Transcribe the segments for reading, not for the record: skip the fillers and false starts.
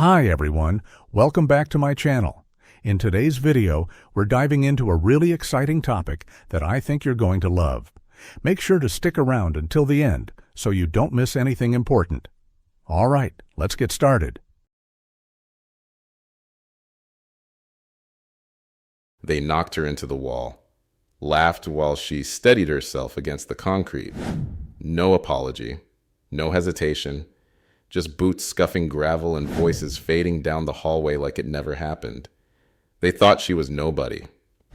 Hi everyone, welcome back to my channel. In today's video, we're diving into a really exciting topic that I think you're going to love. Make sure to stick around until the end so you don't miss anything important. All right, let's get started. They knocked her into the wall, laughed while she steadied herself against the concrete. No apology, no hesitation. Just boots scuffing gravel and voices fading down the hallway like it never happened. They thought she was nobody,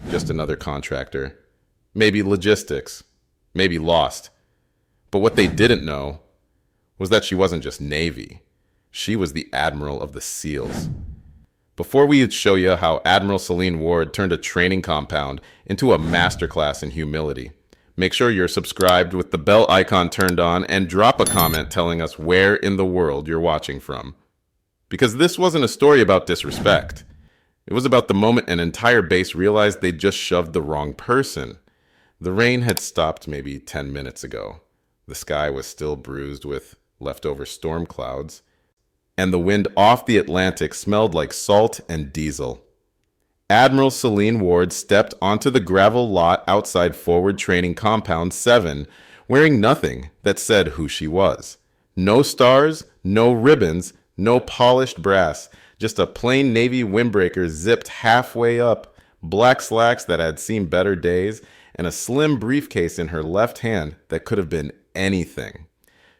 just another contractor. Maybe logistics, maybe lost. But what they didn't know was that she wasn't just Navy. She was the Admiral of the SEALs. Before we show you how Admiral Celine Ward turned a training compound into a masterclass in humility, make sure you're subscribed with the bell icon turned on and drop a comment telling us where in the world you're watching from. Because this wasn't a story about disrespect. It was about the moment an entire base realized they'd just shoved the wrong person. The rain had stopped maybe 10 minutes ago. The sky was still bruised with leftover storm clouds, and the wind off the Atlantic smelled like salt and diesel. Admiral Celine Ward stepped onto the gravel lot outside Forward Training Compound 7, wearing nothing that said who she was. No stars, no ribbons, no polished brass, just a plain Navy windbreaker zipped halfway up, black slacks that had seen better days, and a slim briefcase in her left hand that could have been anything.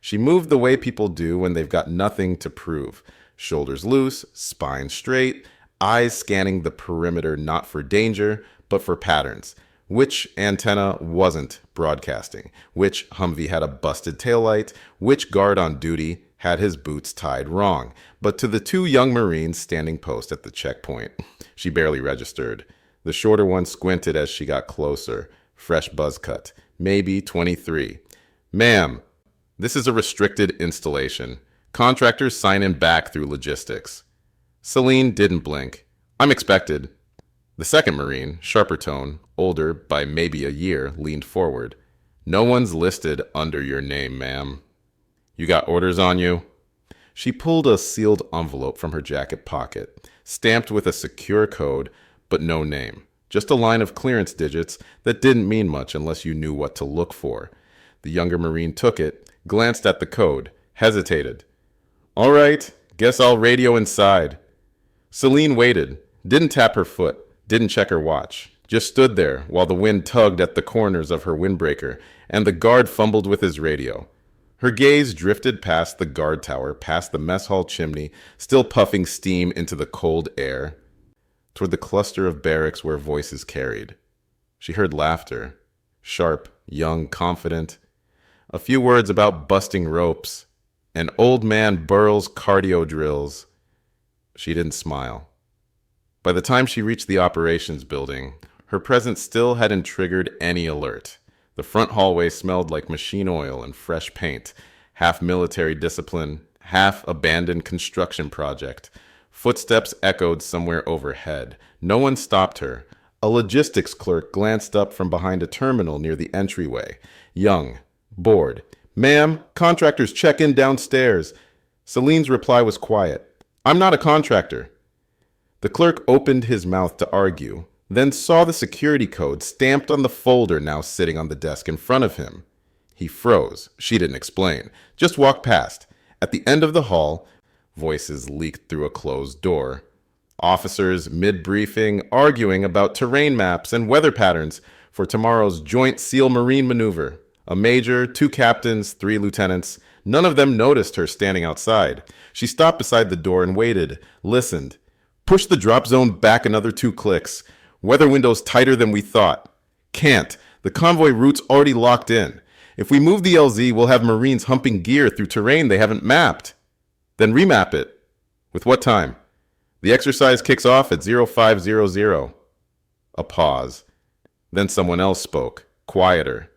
She moved the way people do when they've got nothing to prove. Shoulders loose, spine straight, eyes scanning the perimeter not for danger, but for patterns. Which antenna wasn't broadcasting? Which Humvee had a busted taillight? Which guard on duty had his boots tied wrong? But to the two young Marines standing post at the checkpoint, she barely registered. The shorter one squinted as she got closer. Fresh buzz cut. Maybe 23. Ma'am, this is a restricted installation. Contractors sign in back through logistics. Celine didn't blink. I'm expected. The second Marine, sharper tone, older by maybe a year, leaned forward. No one's listed under your name, ma'am. You got orders on you? She pulled a sealed envelope from her jacket pocket, stamped with a secure code, but no name. Just a line of clearance digits that didn't mean much unless you knew what to look for. The younger Marine took it, glanced at the code, hesitated. All right, guess I'll radio inside. Celine waited, didn't tap her foot, didn't check her watch, just stood there while the wind tugged at the corners of her windbreaker and the guard fumbled with his radio. Her gaze drifted past the guard tower, past the mess hall chimney, still puffing steam into the cold air, toward the cluster of barracks where voices carried. She heard laughter, sharp, young, confident, a few words about busting ropes, and old man Burrell's cardio drills. She didn't smile. By the time she reached the operations building, her presence still hadn't triggered any alert. The front hallway smelled like machine oil and fresh paint, half military discipline, half abandoned construction project. Footsteps echoed somewhere overhead. No one stopped her. A logistics clerk glanced up from behind a terminal near the entryway. Young, bored. Ma'am, contractors check in downstairs. Celine's reply was quiet. I'm not a contractor. The clerk opened his mouth to argue, then saw the security code stamped on the folder now sitting on the desk in front of him. He froze. She didn't explain. Just walked past. At the end of the hall, voices leaked through a closed door. Officers, mid-briefing, arguing about terrain maps and weather patterns for tomorrow's Joint SEAL Marine maneuver. A major, 2 captains, 3 lieutenants. None of them noticed her standing outside. She stopped beside the door and waited, listened. Push the drop zone back another 2 clicks. Weather window's tighter than we thought. Can't. The convoy route's already locked in. If we move the LZ, we'll have Marines humping gear through terrain they haven't mapped. Then remap it. With what time? The exercise kicks off at 0500. A pause. Then someone else spoke, quieter.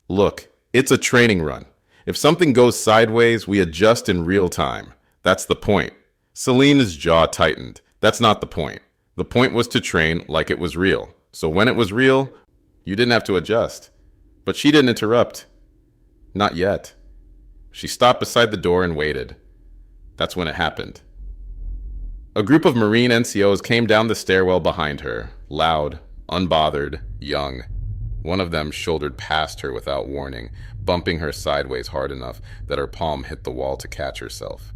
Look, it's a training run. If something goes sideways, we adjust in real time. That's the point. Celine's jaw tightened. That's not the point. The point was to train like it was real. So when it was real, you didn't have to adjust. But she didn't interrupt. Not yet. She stopped beside the door and waited. That's when it happened. A group of Marine NCOs came down the stairwell behind her, loud, unbothered, young. One of them shouldered past her without warning, bumping her sideways hard enough that her palm hit the wall to catch herself.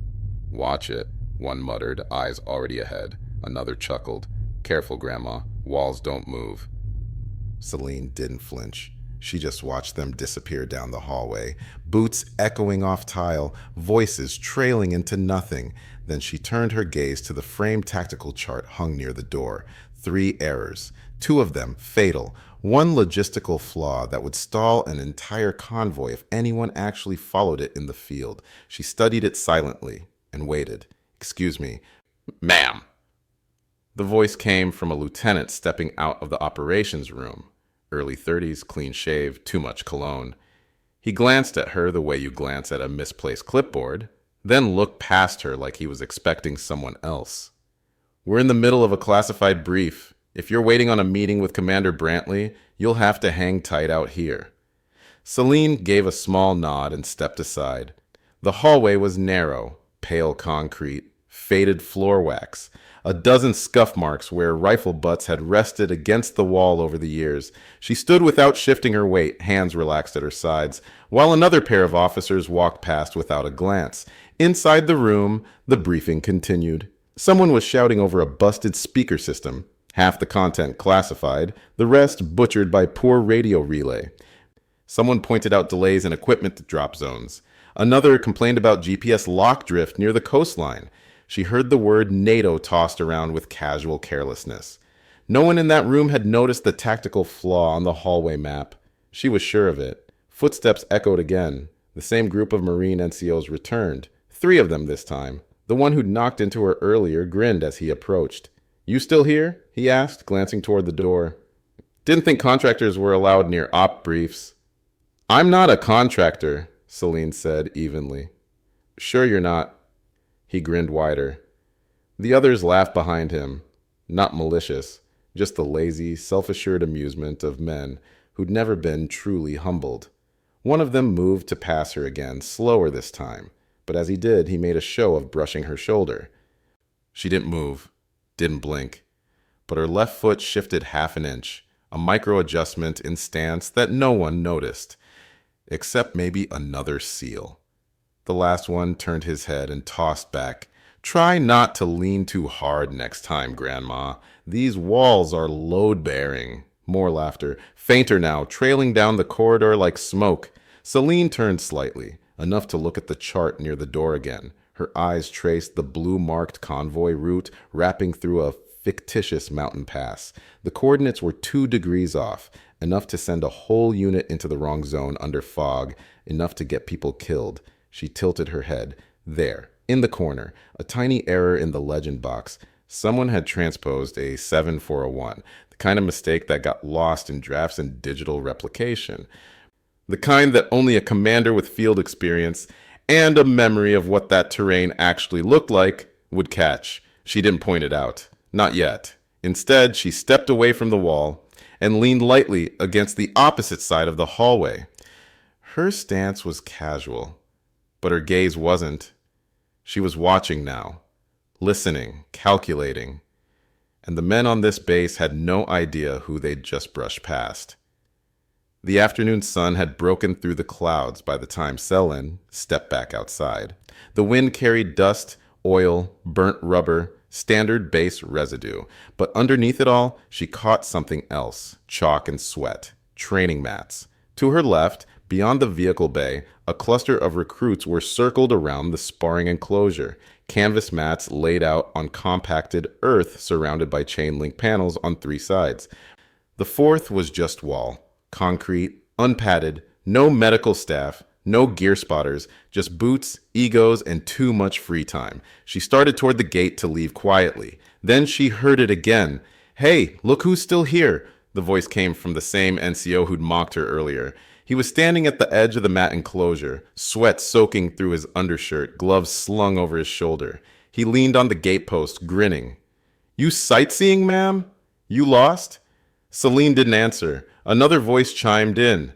"Watch it," one muttered, eyes already ahead. Another chuckled. "Careful, Grandma. Walls don't move." Celine didn't flinch. She just watched them disappear down the hallway, boots echoing off tile, voices trailing into nothing. Then she turned her gaze to the framed tactical chart hung near the door. 3 errors, 2 of them fatal, one logistical flaw that would stall an entire convoy if anyone actually followed it in the field. She studied it silently and waited. "Excuse me, ma'am." The voice came from a lieutenant stepping out of the operations room. Early 30s, clean-shaved, too much cologne. He glanced at her the way you glance at a misplaced clipboard, then looked past her like he was expecting someone else. "We're in the middle of a classified brief. If you're waiting on a meeting with Commander Brantley, you'll have to hang tight out here." Celine gave a small nod and stepped aside. The hallway was narrow, pale concrete, faded floor wax, a dozen scuff marks where rifle butts had rested against the wall over the years. She stood without shifting her weight, hands relaxed at her sides, while another pair of officers walked past without a glance. Inside the room, the briefing continued. Someone was shouting over a busted speaker system, half the content classified, the rest butchered by poor radio relay. Someone pointed out delays in equipment drop zones. Another complained about GPS lock drift near the coastline. She heard the word NATO tossed around with casual carelessness. No one in that room had noticed the tactical flaw on the hallway map. She was sure of it. Footsteps echoed again. The same group of Marine NCOs returned. 3 of them this time. The one who'd knocked into her earlier grinned as he approached. "You still here?" he asked, glancing toward the door. "Didn't think contractors were allowed near op briefs." "I'm not a contractor," Celine said evenly. "Sure you're not." He grinned wider. The others laughed behind him. Not malicious, just the lazy, self-assured amusement of men who'd never been truly humbled. One of them moved to pass her again, slower this time, but as he did, he made a show of brushing her shoulder. She didn't move, didn't blink, but her left foot shifted half an inch, a micro-adjustment in stance that no one noticed, except maybe another SEAL. The last one turned his head and tossed back. "Try not to lean too hard next time, Grandma. These walls are load-bearing." More laughter, fainter now, trailing down the corridor like smoke. Celine turned slightly, enough to look at the chart near the door again. Her eyes traced the blue-marked convoy route wrapping through a fictitious mountain pass. The coordinates were 2 degrees off, enough to send a whole unit into the wrong zone under fog, enough to get people killed. She tilted her head. There, in the corner, a tiny error in the legend box. Someone had transposed a 7 for a 1, the kind of mistake that got lost in drafts and digital replication. The kind that only a commander with field experience and a memory of what that terrain actually looked like would catch. She didn't point it out. Not yet. Instead, she stepped away from the wall and leaned lightly against the opposite side of the hallway. Her stance was casual, but her gaze wasn't. She was watching now, listening, calculating, and the men on this base had no idea who they'd just brushed past. The afternoon sun had broken through the clouds by the time Selin stepped back outside. The wind carried dust, oil, burnt rubber, standard base residue, but underneath it all, she caught something else: chalk and sweat, training mats. To her left, beyond the vehicle bay, a cluster of recruits were circled around the sparring enclosure, canvas mats laid out on compacted earth surrounded by chain-link panels on 3 sides. The 4th was just wall, concrete, unpadded, no medical staff, no gear spotters, just boots, egos, and too much free time. She started toward the gate to leave quietly. Then she heard it again. "Hey, look who's still here." The voice came from the same NCO who'd mocked her earlier. He was standing at the edge of the mat enclosure, sweat soaking through his undershirt, gloves slung over his shoulder. He leaned on the gatepost, grinning. "You sightseeing, ma'am? You lost?" Celine didn't answer. Another voice chimed in.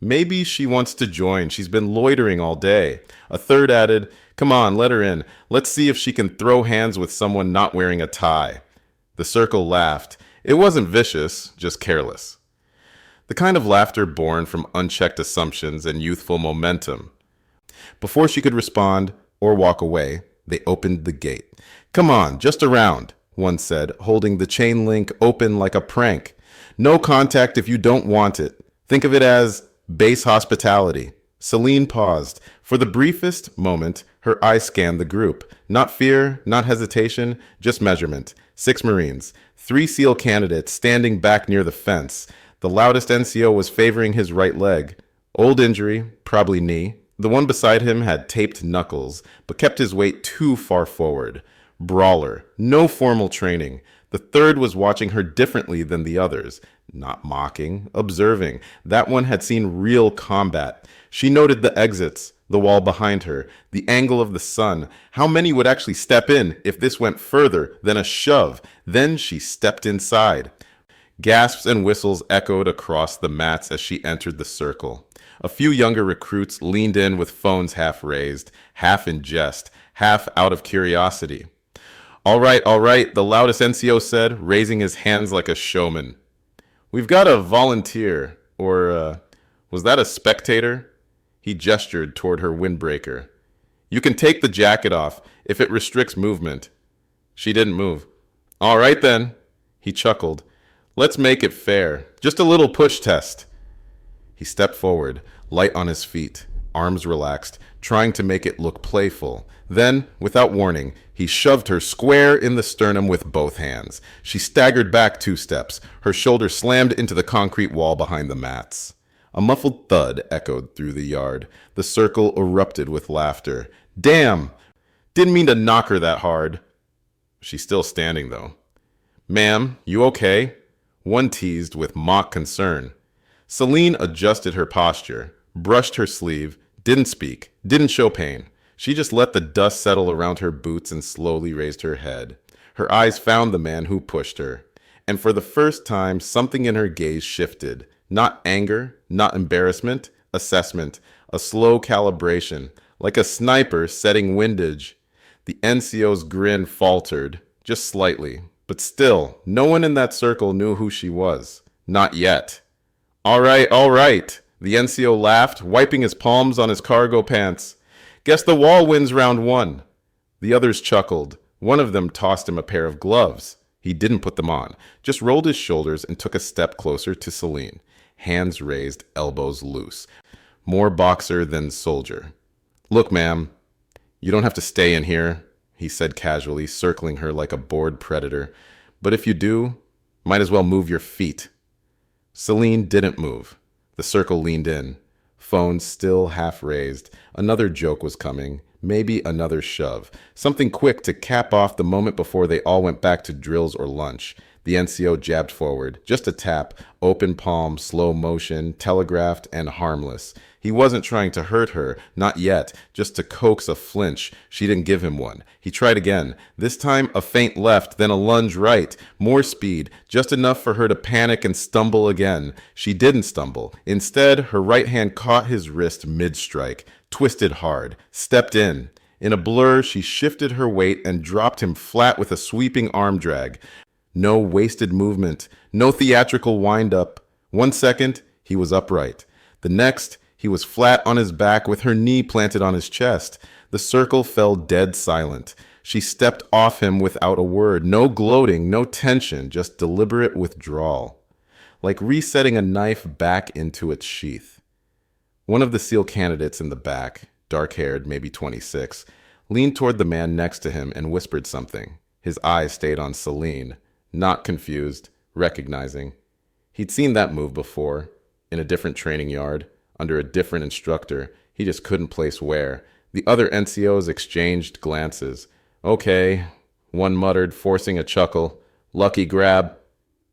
Maybe she wants to join. She's been loitering all day. A third added, "Come on, let her in. Let's see if she can throw hands with someone not wearing a tie." The circle laughed. It wasn't vicious, just careless. The kind of laughter born from unchecked assumptions and youthful momentum. Before she could respond or walk away, they opened the gate. "Come on, just around," one said, holding the chain link open like a prank. "No contact if you don't want it. Think of it as base hospitality." Celine paused. For the briefest moment, her eyes scanned the group. Not fear, not hesitation, just measurement. 6 Marines, 3 SEAL candidates standing back near the fence. The loudest NCO was favoring his right leg. Old injury, probably knee. The one beside him had taped knuckles, but kept his weight too far forward. Brawler, no formal training. The third was watching her differently than the others. Not mocking, observing. That one had seen real combat. She noted the exits, the wall behind her, the angle of the sun. How many would actually step in if this went further than a shove? Then she stepped inside. Gasps and whistles echoed across the mats as she entered the circle. A few younger recruits leaned in with phones half raised, half in jest, half out of curiosity. All right, the loudest NCO said, raising his hands like a showman. "We've got a volunteer, or was that a spectator?" He gestured toward her windbreaker. "You can take the jacket off if it restricts movement." She didn't move. "All right then," he chuckled. "Let's make it fair. Just a little push test." He stepped forward, light on his feet, arms relaxed, trying to make it look playful. Then, without warning, he shoved her square in the sternum with both hands. She staggered back 2 steps. Her shoulder slammed into the concrete wall behind the mats. A muffled thud echoed through the yard. The circle erupted with laughter. "Damn! Didn't mean to knock her that hard." She's still standing, though. "Ma'am, you okay?" One teased with mock concern. Celine adjusted her posture, brushed her sleeve, didn't speak, didn't show pain. She just let the dust settle around her boots and slowly raised her head. Her eyes found the man who pushed her. And for the first time, something in her gaze shifted. Not anger, not embarrassment, assessment, a slow calibration, like a sniper setting windage. The NCO's grin faltered, just slightly, but still, no one in that circle knew who she was. Not yet. All right, the NCO laughed, wiping his palms on his cargo pants. "Guess the wall wins round 1. The others chuckled. One of them tossed him a pair of gloves. He didn't put them on, just rolled his shoulders and took a step closer to Celine. Hands raised, elbows loose. More boxer than soldier. "Look, ma'am, you don't have to stay in here," he said casually, circling her like a bored predator. "But if you do, might as well move your feet." Celine didn't move. The circle leaned in. Phones still half raised. Another joke was coming. Maybe another shove. Something quick to cap off the moment before they all went back to drills or lunch. The NCO jabbed forward. Just a tap. Open palm, slow motion, telegraphed and harmless. He wasn't trying to hurt her. Not yet. Just to coax a flinch. She didn't give him one. He tried again. This time a feint left, then a lunge right. More speed. Just enough for her to panic and stumble again. She didn't stumble. Instead, her right hand caught his wrist mid-strike. Twisted hard. Stepped in. In a blur, she shifted her weight and dropped him flat with a sweeping arm drag. No wasted movement, no theatrical wind-up. 1 second, he was upright. The next, he was flat on his back with her knee planted on his chest. The circle fell dead silent. She stepped off him without a word. No gloating, no tension, just deliberate withdrawal. Like resetting a knife back into its sheath. One of the SEAL candidates in the back, dark-haired, maybe 26, leaned toward the man next to him and whispered something. His eyes stayed on Celine. Not confused, recognizing. He'd seen that move before, in a different training yard, under a different instructor. He just couldn't place where. The other NCOs exchanged glances. "Okay," one muttered, forcing a chuckle. "Lucky grab."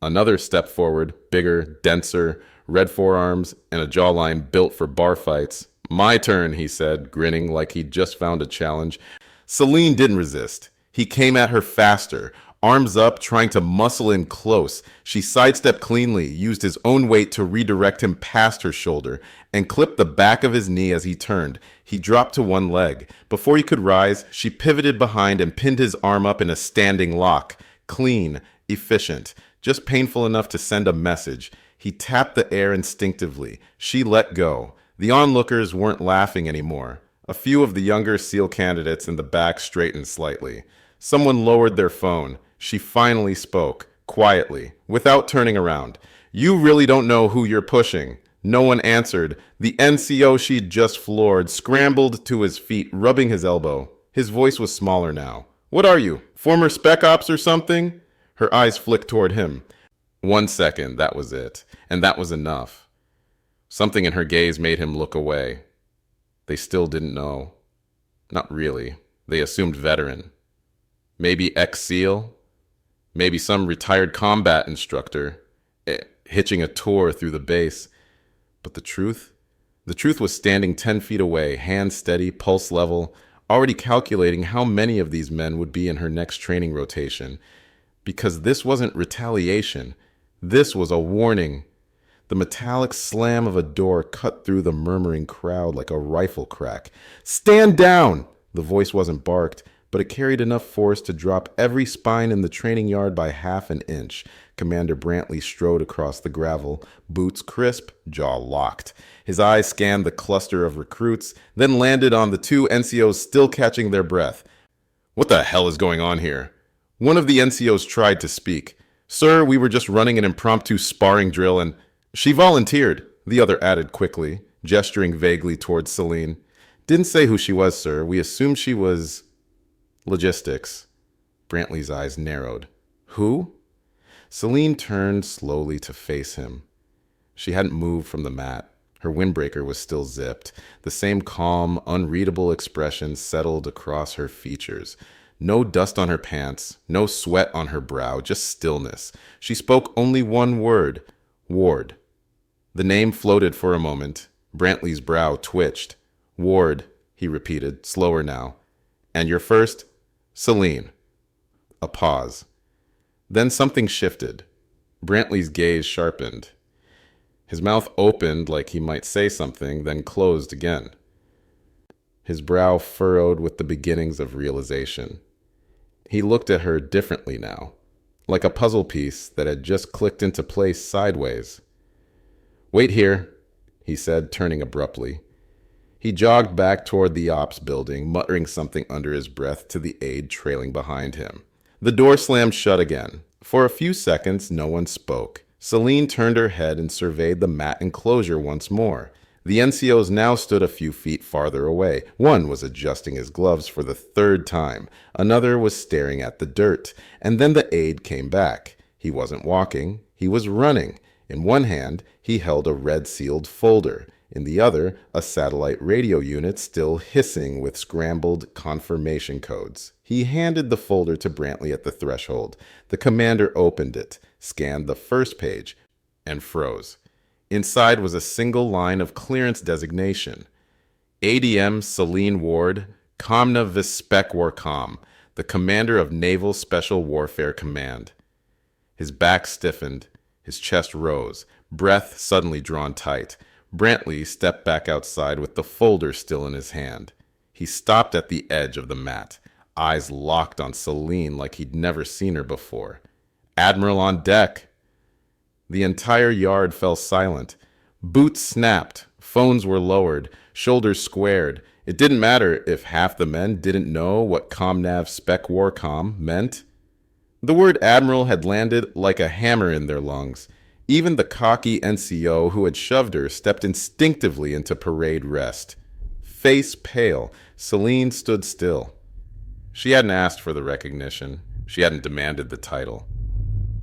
Another stepped forward, bigger, denser, red forearms, and a jawline built for bar fights. "My turn," he said, grinning like he'd just found a challenge. Celine didn't resist. He came at her faster, Arms up, trying to muscle in close, she sidestepped cleanly, used his own weight to redirect him past her shoulder, and clipped the back of his knee as he turned. He dropped to one leg. Before he could rise, she pivoted behind and pinned his arm up in a standing lock. Clean, efficient, just painful enough to send a message. He tapped the air instinctively. She let go. The onlookers weren't laughing anymore. A few of the younger SEAL candidates in the back straightened slightly. Someone lowered their phone. She finally spoke, quietly, without turning around. "You really don't know who you're pushing." No one answered. The NCO she'd just floored scrambled to his feet, rubbing his elbow. His voice was smaller now. "What are you, former Spec Ops or something?" Her eyes flicked toward him. 1 second, that was it. And that was enough. Something in her gaze made him look away. They still didn't know. Not really. They assumed veteran. Maybe ex-SEAL? Maybe some retired combat instructor, hitching a tour through the base. But the truth? The truth was standing 10 feet away, hand steady, pulse level, already calculating how many of these men would be in her next training rotation. Because this wasn't retaliation. This was a warning. The metallic slam of a door cut through the murmuring crowd like a rifle crack. "Stand down!" The voice wasn't barked, but it carried enough force to drop every spine in the training yard by half an inch. Commander Brantley strode across the gravel, boots crisp, jaw locked. His eyes scanned the cluster of recruits, then landed on the two NCOs still catching their breath. "What the hell is going on here?" One of the NCOs tried to speak. "Sir, we were just running an impromptu sparring drill and—" "She volunteered," the other added quickly, gesturing vaguely towards Celine. "Didn't say who she was, sir. We assumed she was... logistics." Brantley's eyes narrowed. "Who?" Celine turned slowly to face him. She hadn't moved from the mat. Her windbreaker was still zipped. The same calm, unreadable expression settled across her features. No dust on her pants, no sweat on her brow, just stillness. She spoke only one word: Ward. The name floated for a moment. Brantley's brow twitched. "Ward," he repeated, slower now. "And your first?" "Celine." A pause. Then something shifted. Brantley's gaze sharpened. His mouth opened like he might say something, then closed again. His brow furrowed with the beginnings of realization. He looked at her differently now, like a puzzle piece that had just clicked into place sideways. "Wait here," he said, turning abruptly. He jogged back toward the ops building, muttering something under his breath to the aide trailing behind him. The door slammed shut again. For a few seconds, no one spoke. Celine turned her head and surveyed the mat enclosure once more. The NCOs now stood a few feet farther away. One was adjusting his gloves for the third time. Another was staring at the dirt. And then the aide came back. He wasn't walking. He was running. In one hand, he held a red-sealed folder. In the other, a satellite radio unit still hissing with scrambled confirmation codes. He handed the folder to Brantley at the threshold. The commander opened it, scanned the first page, and froze. Inside was a single line of clearance designation. ADM Celine Ward, Comna Vispec Warcom, the commander of Naval Special Warfare Command. His back stiffened. His chest rose, breath suddenly drawn tight. Brantley stepped back outside with the folder still in his hand. He stopped at the edge of the mat, eyes locked on Celine like he'd never seen her before. "Admiral on deck." The entire yard fell silent. Boots snapped, phones were lowered, shoulders squared. It didn't matter if half the men didn't know what Comnav Spec Warcom meant. The word Admiral had landed like a hammer in their lungs. Even the cocky NCO who had shoved her stepped instinctively into parade rest. Face pale, Celine stood still. She hadn't asked for the recognition. She hadn't demanded the title.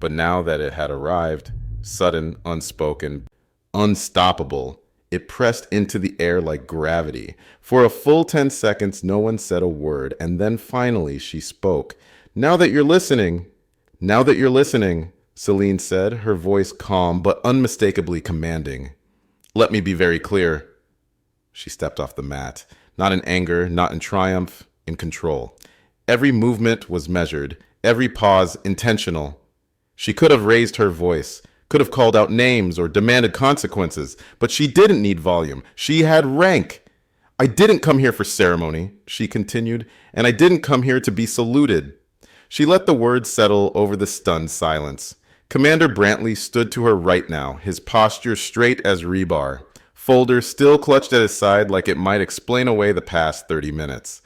But now that it had arrived, sudden, unspoken, unstoppable, it pressed into the air like gravity. For a full 10 seconds, no one said a word, and then finally she spoke. Now that you're listening, Celine said, her voice calm but unmistakably commanding. "Let me be very clear." She stepped off the mat, not in anger, not in triumph, in control. Every movement was measured, every pause intentional. She could have raised her voice, could have called out names or demanded consequences, but she didn't need volume. She had rank. I didn't come here for ceremony, she continued, and I didn't come here to be saluted. She let the words settle over the stunned silence. Commander Brantley stood to her right now, his posture straight as rebar, folder still clutched at his side like it might explain away the past 30 minutes.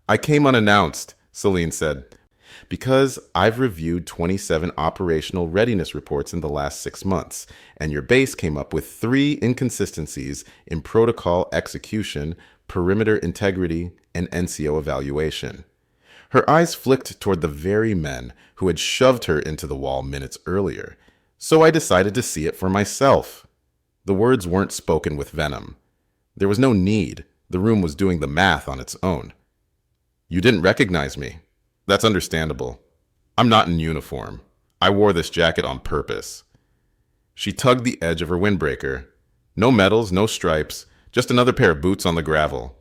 I came unannounced, Celine said, because I've reviewed 27 operational readiness reports in the last 6 months, and your base came up with 3 inconsistencies in protocol execution, perimeter integrity, and NCO evaluation. Her eyes flicked toward the very men who had shoved her into the wall minutes earlier, so I decided to see it for myself. The words weren't spoken with venom. There was no need. The room was doing the math on its own. You didn't recognize me. That's understandable. I'm not in uniform. I wore this jacket on purpose. She tugged the edge of her windbreaker. No medals, no stripes, just another pair of boots on the gravel.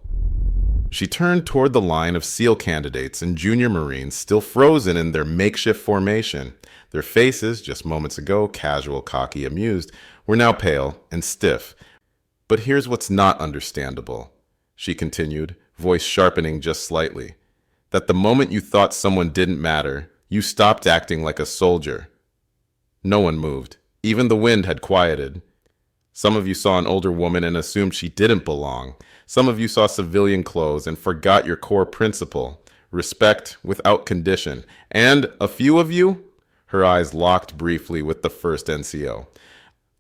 She turned toward the line of SEAL candidates and junior Marines still frozen in their makeshift formation. Their faces, just moments ago casual, cocky, amused, were now pale and stiff. But here's what's not understandable, she continued, voice sharpening just slightly. That the moment you thought someone didn't matter, you stopped acting like a soldier. No one moved. Even the wind had quieted. Some of you saw an older woman and assumed she didn't belong. Some of you saw civilian clothes and forgot your core principle, respect without condition. And a few of you, her eyes locked briefly with the first NCO,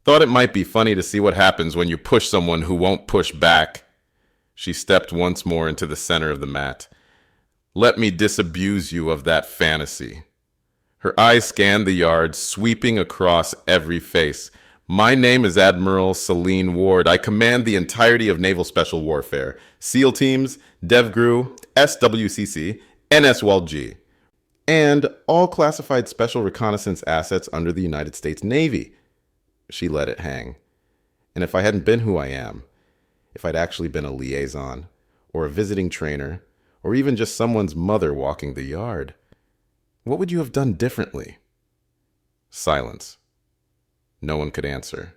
thought it might be funny to see what happens when you push someone who won't push back. She stepped once more into the center of the mat. Let me disabuse you of that fantasy. Her eyes scanned the yard, sweeping across every face. My name is Admiral Celine Ward. I command the entirety of Naval Special Warfare, SEAL Teams, DevGRU, SWCC, NSWALG, and all classified special reconnaissance assets under the United States Navy. She let it hang. And if I hadn't been who I am, if I'd actually been a liaison, or a visiting trainer, or even just someone's mother walking the yard, what would you have done differently? Silence. No one could answer.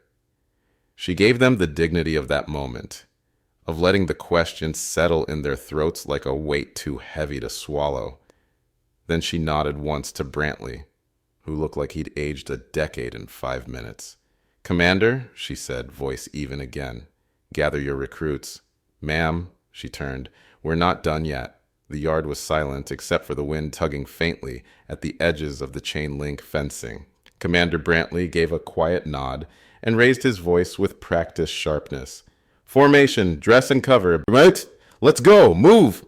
She gave them the dignity of that moment, of letting the question settle in their throats like a weight too heavy to swallow. Then she nodded once to Brantley, who looked like he'd aged a decade in 5 minutes. Commander, she said, voice even again, gather your recruits. Ma'am, she turned, we're not done yet. The yard was silent except for the wind tugging faintly at the edges of the chain-link fencing. Commander Brantley gave a quiet nod and raised his voice with practiced sharpness. Formation, dress and cover. Right? Let's go, move!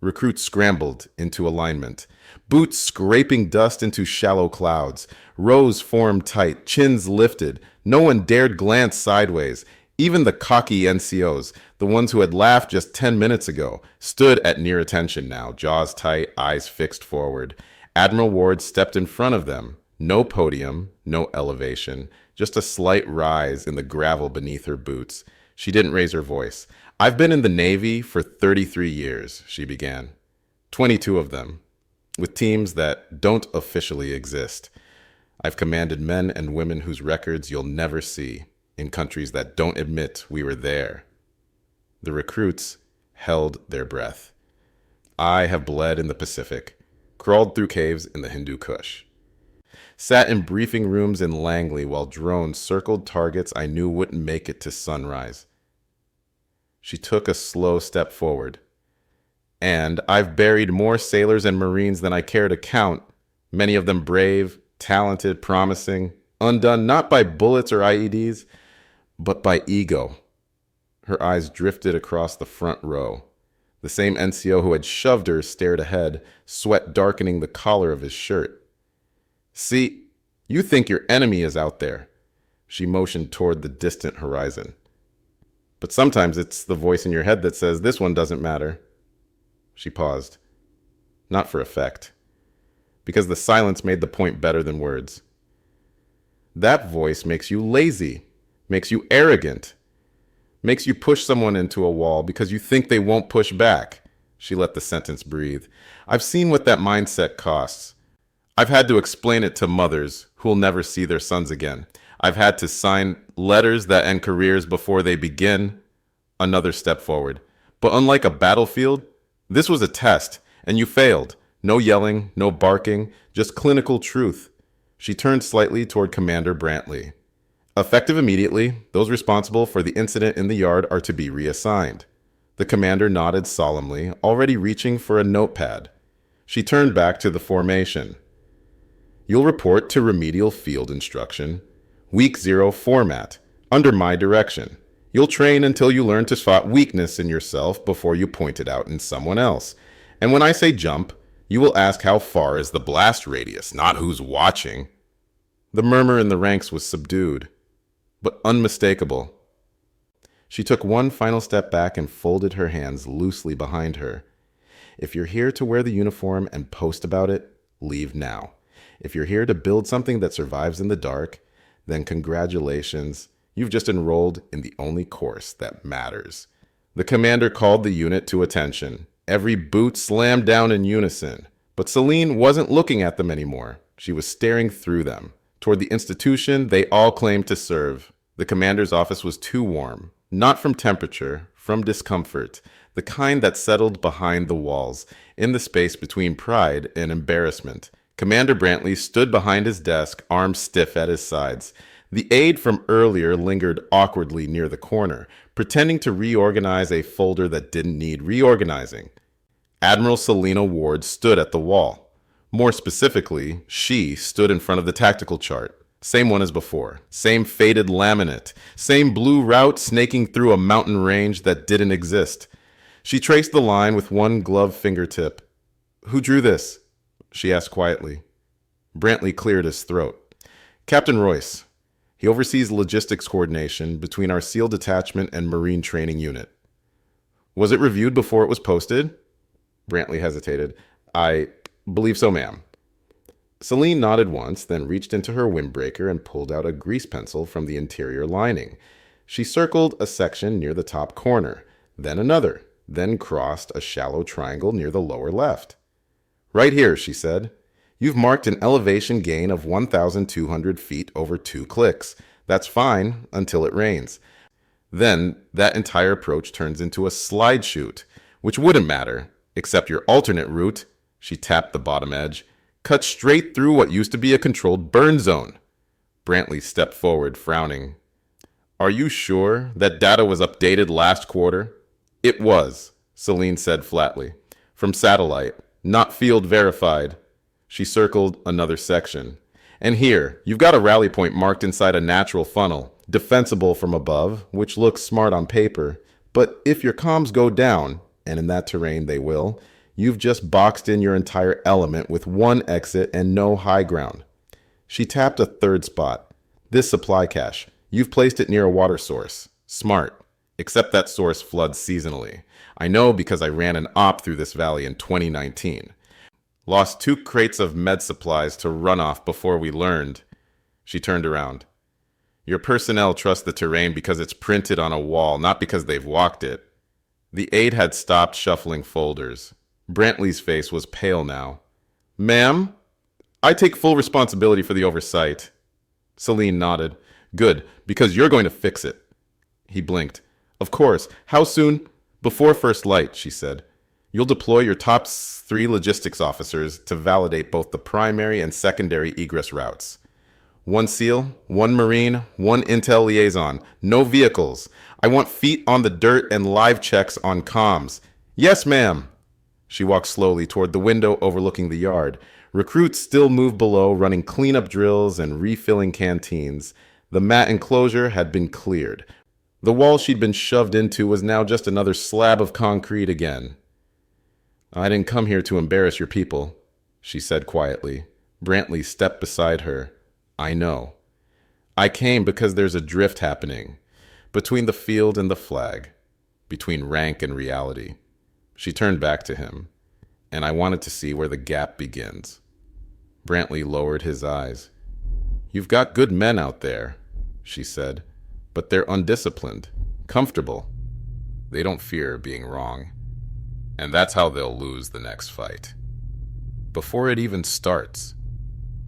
Recruits scrambled into alignment, boots scraping dust into shallow clouds. Rows formed tight, chins lifted. No one dared glance sideways. Even the cocky NCOs, the ones who had laughed just 10 minutes ago, stood at near attention now, jaws tight, eyes fixed forward. Admiral Ward stepped in front of them. No podium, no elevation, just a slight rise in the gravel beneath her boots. She didn't raise her voice. I've been in the Navy for 33 years, she began. 22 of them, with teams that don't officially exist. I've commanded men and women whose records you'll never see, in countries that don't admit we were there. The recruits held their breath. I have bled in the Pacific, crawled through caves in the Hindu Kush, sat in briefing rooms in Langley while drones circled targets I knew wouldn't make it to sunrise. She took a slow step forward. And I've buried more sailors and Marines than I care to count, many of them brave, talented, promising, undone not by bullets or IEDs, but by ego. Her eyes drifted across the front row. The same NCO who had shoved her stared ahead, sweat darkening the collar of his shirt. See, you think your enemy is out there. She motioned toward the distant horizon. But sometimes it's the voice in your head that says, this one doesn't matter. She paused. Not for effect, because the silence made the point better than words. That voice makes you lazy, makes you arrogant, makes you push someone into a wall because you think they won't push back. She let the sentence breathe. I've seen what that mindset costs. I've had to explain it to mothers who'll never see their sons again. I've had to sign letters that end careers before they begin. Another step forward. But unlike a battlefield, this was a test, and you failed. No yelling, no barking, just clinical truth. She turned slightly toward Commander Brantley. Effective immediately, those responsible for the incident in the yard are to be reassigned. The commander nodded solemnly, already reaching for a notepad. She turned back to the formation. You'll report to remedial field instruction. Week 0 format, under my direction. You'll train until you learn to spot weakness in yourself before you point it out in someone else. And when I say jump, you will ask how far is the blast radius, not who's watching. The murmur in the ranks was subdued, but unmistakable. She took one final step back and folded her hands loosely behind her. If you're here to wear the uniform and post about it, leave now. If you're here to build something that survives in the dark, then congratulations, you've just enrolled in the only course that matters. The commander called the unit to attention. Every boot slammed down in unison, but Celine wasn't looking at them anymore. She was staring through them, toward the institution they all claimed to serve. The commander's office was too warm, not from temperature, from discomfort, the kind that settled behind the walls, in the space between pride and embarrassment. Commander Brantley stood behind his desk, arms stiff at his sides. The aide from earlier lingered awkwardly near the corner, pretending to reorganize a folder that didn't need reorganizing. Admiral Selena Ward stood at the wall. More specifically, she stood in front of the tactical chart. Same one as before. Same faded laminate. Same blue route snaking through a mountain range that didn't exist. She traced the line with one gloved fingertip. "Who drew this?" she asked quietly. Brantley cleared his throat. "Captain Royce. He oversees logistics coordination between our SEAL detachment and Marine training unit." "Was it reviewed before it was posted?" Brantley hesitated. "I believe so, ma'am." Celine nodded once, then reached into her windbreaker and pulled out a grease pencil from the interior lining. She circled a section near the top corner, then another, then crossed a shallow triangle near the lower left. "Right here," she said. "You've marked an elevation gain of 1,200 feet over 2 clicks. That's fine until it rains. Then that entire approach turns into a slide chute, which wouldn't matter, except your alternate route," she tapped the bottom edge, "cut straight through what used to be a controlled burn zone." Brantley stepped forward, frowning. "Are you sure that data was updated last quarter?" "It was," Celine said flatly. "From satellite, not field verified." She circled another section. "And here, you've got a rally point marked inside a natural funnel, defensible from above, which looks smart on paper. But if your comms go down, and in that terrain they will, you've just boxed in your entire element with one exit and no high ground." She tapped a third spot. "This supply cache. You've placed it near a water source. Smart. Except that source floods seasonally. I know because I ran an op through this valley in 2019. Lost 2 crates of med supplies to runoff before we learned." She turned around. "Your personnel trust the terrain because it's printed on a wall, not because they've walked it." The aide had stopped shuffling folders. Brantley's face was pale now. "Ma'am, I take full responsibility for the oversight." Celine nodded. "Good, because you're going to fix it." He blinked. "Of course. How soon?" "Before first light," she said. "You'll deploy your top 3 logistics officers to validate both the primary and secondary egress routes. 1 SEAL, 1 Marine, 1 Intel liaison. No vehicles. I want feet on the dirt and live checks on comms." "Yes, ma'am." She walked slowly toward the window overlooking the yard. Recruits still moved below, running cleanup drills and refilling canteens. The mat enclosure had been cleared. The wall she'd been shoved into was now just another slab of concrete again. "I didn't come here to embarrass your people," she said quietly. Brantley stepped beside her. "I know. I came because there's a drift happening. Between the field and the flag. Between rank and reality." She turned back to him. "And I wanted to see where the gap begins." Brantley lowered his eyes. "You've got good men out there," she said. "But they're undisciplined, comfortable. They don't fear being wrong. And that's how they'll lose the next fight. Before it even starts."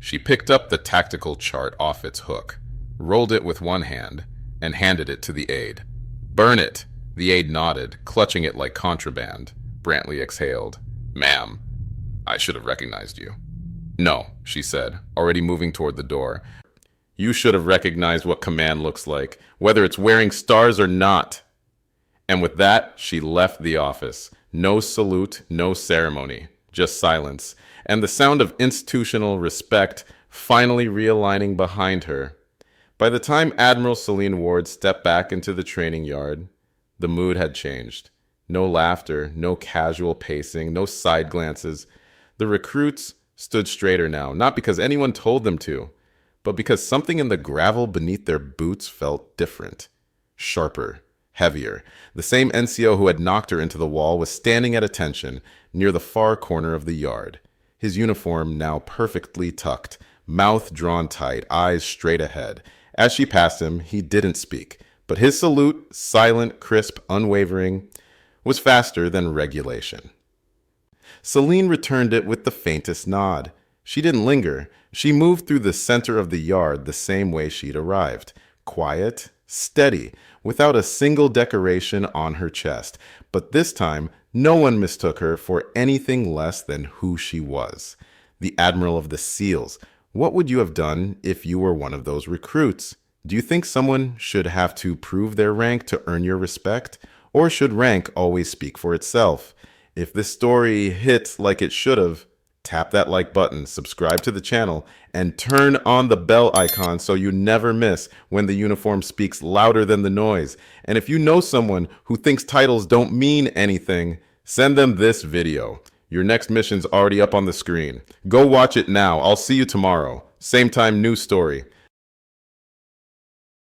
She picked up the tactical chart off its hook, rolled it with one hand, and handed it to the aide. "Burn it." The aide nodded, clutching it like contraband. Brantley exhaled. "Ma'am, I should have recognized you." "No," she said, already moving toward the door. "You should have recognized what command looks like, whether it's wearing stars or not." And with that, she left the office. No salute, no ceremony, just silence, and the sound of institutional respect finally realigning behind her. By the time Admiral Celine Ward stepped back into the training yard, the mood had changed. No laughter, no casual pacing, no side glances. The recruits stood straighter now, not because anyone told them to, but because something in the gravel beneath their boots felt different, sharper, heavier. The same NCO who had knocked her into the wall was standing at attention near the far corner of the yard, his uniform now perfectly tucked, mouth drawn tight, eyes straight ahead. As she passed him, he didn't speak, but his salute, silent, crisp, unwavering, was faster than regulation. Celine returned it with the faintest nod. She didn't linger. She moved through the center of the yard the same way she'd arrived, quiet, steady, without a single decoration on her chest. But this time, no one mistook her for anything less than who she was. The Admiral of the SEALs. What would you have done if you were one of those recruits? Do you think someone should have to prove their rank to earn your respect? Or should rank always speak for itself? If this story hit like it should have, tap that like button, subscribe to the channel, and turn on the bell icon so you never miss when the uniform speaks louder than the noise. And if you know someone who thinks titles don't mean anything, send them this video. Your next mission's already up on the screen. Go watch it now. I'll see you tomorrow. Same time, new story.